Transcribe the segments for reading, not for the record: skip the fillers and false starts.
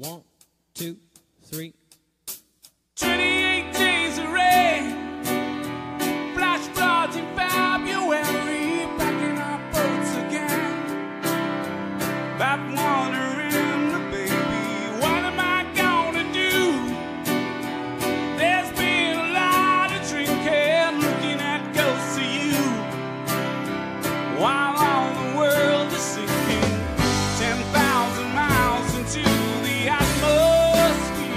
1, 2, 3. 28 days of rain, flash floods in February, packing our boats again. Back wondering, baby, what am I gonna do? There's been a lot of drinking, looking at ghosts of you, while all the world is sinking 10,000 miles into the atmosphere.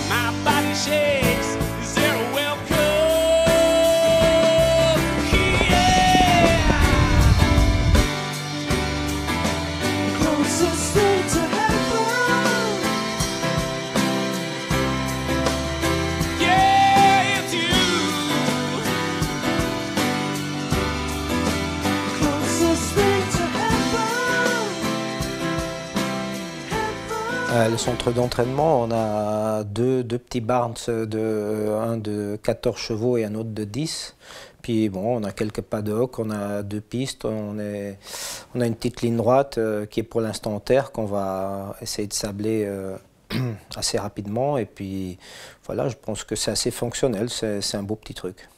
My body shakes, is there a welcome? Yeah. Closest way to heaven. Yeah, it's you. Closest way to heaven. Le centre d'entraînement, on a deux petits barns, un de 14 chevaux et un autre de 10. Puis bon, on a quelques paddocks, on a 2 pistes, on a une petite ligne droite qui est pour l'instant en terre, qu'on va essayer de sabler assez rapidement. Et puis voilà, je pense que c'est assez fonctionnel, c'est un beau petit truc.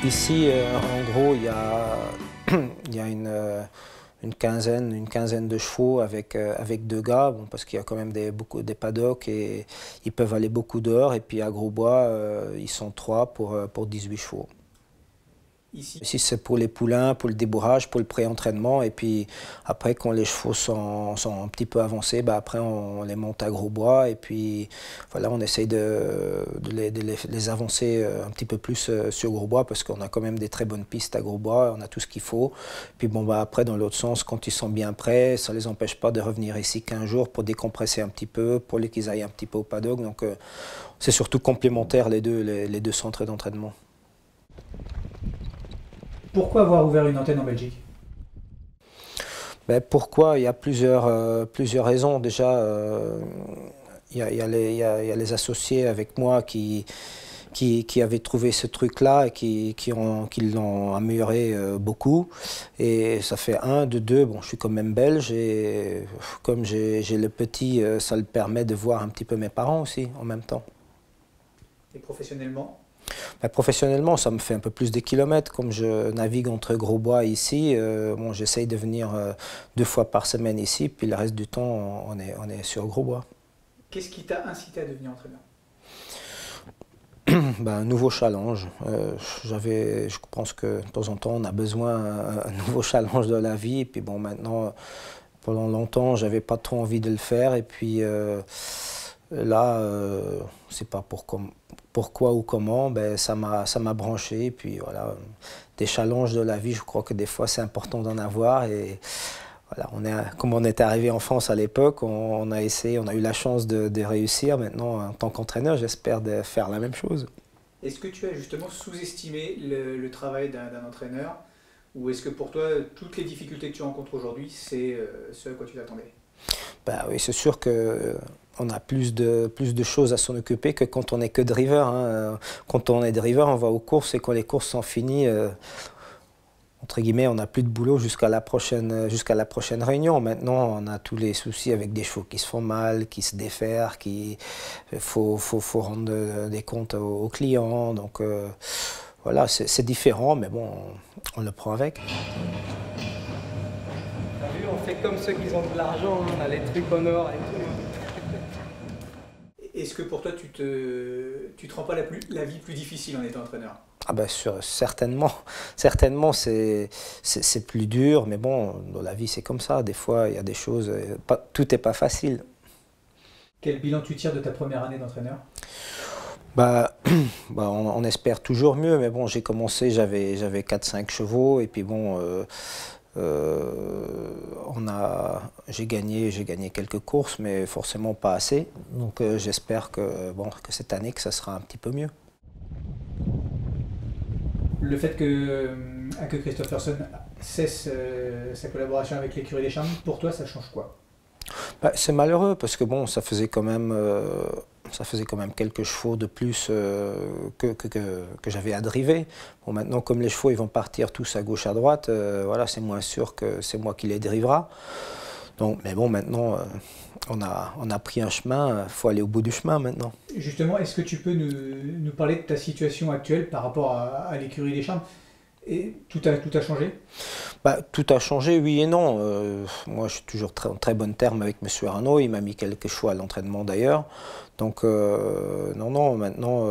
Ici, en gros, il y a une quinzaine de chevaux avec 2 gars, bon, parce qu'il y a quand même beaucoup des paddocks et ils peuvent aller beaucoup dehors. Et puis à Grosbois, ils sont 3 pour 18 chevaux. Ici, c'est pour les poulains, pour le débourrage, pour le pré-entraînement. Et puis après, quand les chevaux sont un petit peu avancés, bah, après on les monte à Grosbois. Et puis voilà, on essaye de les avancer un petit peu plus sur Grosbois, parce qu'on a quand même des très bonnes pistes à Grosbois, on a tout ce qu'il faut. Puis bon, bah, après, dans l'autre sens, quand ils sont bien prêts, ça ne les empêche pas de revenir ici 15 jours pour décompresser un petit peu, pour qu'ils aillent un petit peu au paddock. Donc c'est surtout complémentaire les deux centres d'entraînement. Pourquoi avoir ouvert une antenne en Belgique? Ben pourquoi? Il y a plusieurs raisons. Déjà, il y a les associés avec moi qui avaient trouvé ce truc-là et qui l'ont amélioré beaucoup. Et ça fait 1, de 2, bon, je suis quand même belge et comme j'ai le petit, ça le permet de voir un petit peu mes parents aussi en même temps. Et professionnellement? Ben, professionnellement, ça me fait un peu plus de kilomètres. Comme je navigue entre Grosbois et ici, bon, j'essaye de venir 2 fois par semaine ici, puis le reste du temps, on est sur Grosbois. Qu'est-ce qui t'a incité à devenir entraîneur? Ben, un nouveau challenge. Je pense que de temps en temps, on a besoin d'un nouveau challenge de la vie. Et puis bon, maintenant, pendant longtemps, j'avais pas trop envie de le faire. Et puis là, c'est pas pourquoi ou comment, ben, ça m'a branché. Et puis voilà, des challenges de la vie, je crois que des fois c'est important d'en avoir. Et voilà, comme on est arrivé en France à l'époque, on a essayé, on a eu la chance de réussir. Maintenant, en tant qu'entraîneur, j'espère de faire la même chose. Est-ce que tu as justement sous-estimé le travail d'un entraîneur, ou est-ce que pour toi, toutes les difficultés que tu rencontres aujourd'hui, c'est ce à quoi tu t'attendais? Ben oui, c'est sûr qu'on a plus de choses à s'en occuper que quand on n'est que driver. Hein. Quand on est driver, on va aux courses et quand les courses sont finies, entre guillemets, on n'a plus de boulot jusqu'à la prochaine réunion. Maintenant, on a tous les soucis avec des chevaux qui se font mal, qui se déferrent, faut rendre des comptes aux clients. Donc voilà, c'est différent, mais bon, on le prend avec. T'as vu, on fait comme ceux qui ont de l'argent, on a les trucs en or et tout. Est-ce que pour toi, tu te rends pas la vie plus difficile en étant entraîneur? Ah ben certainement c'est plus dur, mais bon, dans la vie c'est comme ça, des fois il y a des choses, tout n'est pas facile. Quel bilan tu tires de ta première année d'entraîneur? On espère toujours mieux, mais bon, j'ai commencé, j'avais 4-5 chevaux, et puis bon, j'ai gagné quelques courses, mais forcément pas assez. Donc j'espère que cette année, que ça sera un petit peu mieux. Le fait que Christopherson cesse sa collaboration avec l'écurie des Charmes, pour toi ça change quoi? Bah, c'est malheureux parce que bon, ça faisait quand même quelques chevaux de plus que j'avais à driver. Bon, maintenant, comme les chevaux ils vont partir tous à gauche, à droite, voilà, c'est moins sûr que c'est moi qui les drivera. Donc, mais bon, maintenant, on a pris un chemin, il faut aller au bout du chemin maintenant. Justement, est-ce que tu peux nous parler de ta situation actuelle par rapport à l'écurie des Charmes? Et tout a changé? Bah, tout a changé, oui et non. Moi, je suis toujours en très bon terme avec M. Arnaud. Il m'a mis quelques choix à l'entraînement d'ailleurs. Donc, non, maintenant,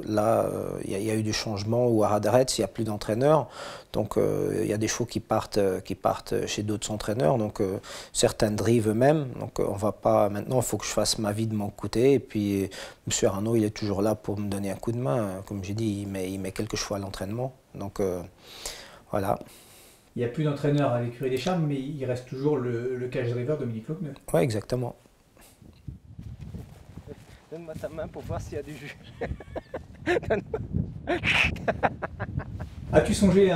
là, il y a eu du changement où à Radaretz, il n'y a plus d'entraîneur. Donc, il y a des chevaux qui partent chez d'autres entraîneurs. Donc, certains drivent eux-mêmes. Donc, on va pas. Maintenant, il faut que je fasse ma vie de mon côté. Et puis, M. Arnaud, il est toujours là pour me donner un coup de main. Comme j'ai dit, il met quelques choix à l'entraînement. Donc, voilà. Il n'y a plus d'entraîneur à l'écurie des Charmes, mais il reste toujours le cage driver Dominique Lopneux. Oui, exactement. Donne-moi ta main pour voir s'il y a du jus. As-tu songé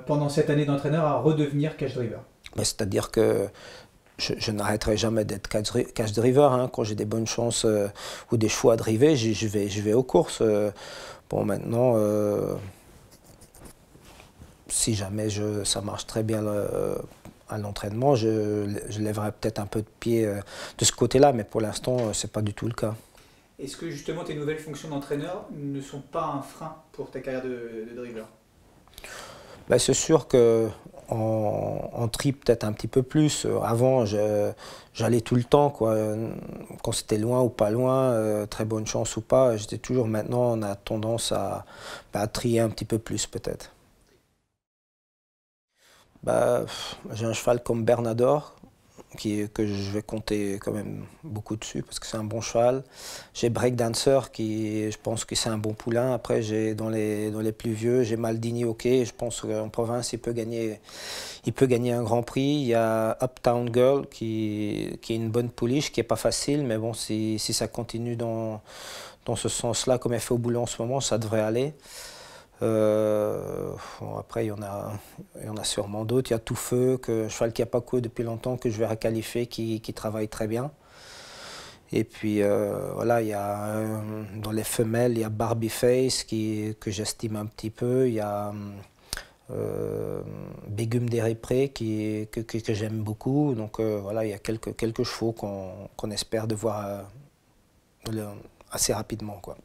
pendant cette année d'entraîneur à redevenir cage driver? C'est-à-dire que je n'arrêterai jamais d'être cage driver. Hein. Quand j'ai des bonnes chances ou des choix à driver, je vais aux courses. Bon, maintenant, si jamais ça marche très bien à l'entraînement, je lèverai peut-être un peu de pied de ce côté-là, mais pour l'instant, ce n'est pas du tout le cas. Est-ce que justement tes nouvelles fonctions d'entraîneur ne sont pas un frein pour ta carrière de driver? Ben, c'est sûr qu'on trie peut-être un petit peu plus. Avant, j'allais tout le temps, quoi. Quand c'était loin ou pas loin, très bonne chance ou pas, j'étais toujours. Maintenant, on a tendance à trier un petit peu plus peut-être. Bah, j'ai un cheval comme Bernador, que je vais compter quand même beaucoup dessus parce que c'est un bon cheval. J'ai Breakdancer qui, je pense que c'est un bon poulain. Après, j'ai dans les plus vieux, j'ai Maldini OK. Je pense qu'en province, il peut gagner un grand prix. Il y a Uptown Girl qui est une bonne pouliche, qui n'est pas facile, mais bon, si ça continue dans ce sens-là, comme elle fait au boulot en ce moment, ça devrait aller. Bon, après, il y en a sûrement d'autres. Il y a Tout Feu, un cheval qui n'a pas couru depuis longtemps, que je vais requalifier, qui travaille très bien. Et puis, voilà, il y a, dans les femelles, il y a Barbie Face, que j'estime un petit peu. Il y a Begum des Réprés, que j'aime beaucoup. Donc, voilà, il y a quelques chevaux qu'on espère de voir assez rapidement, quoi.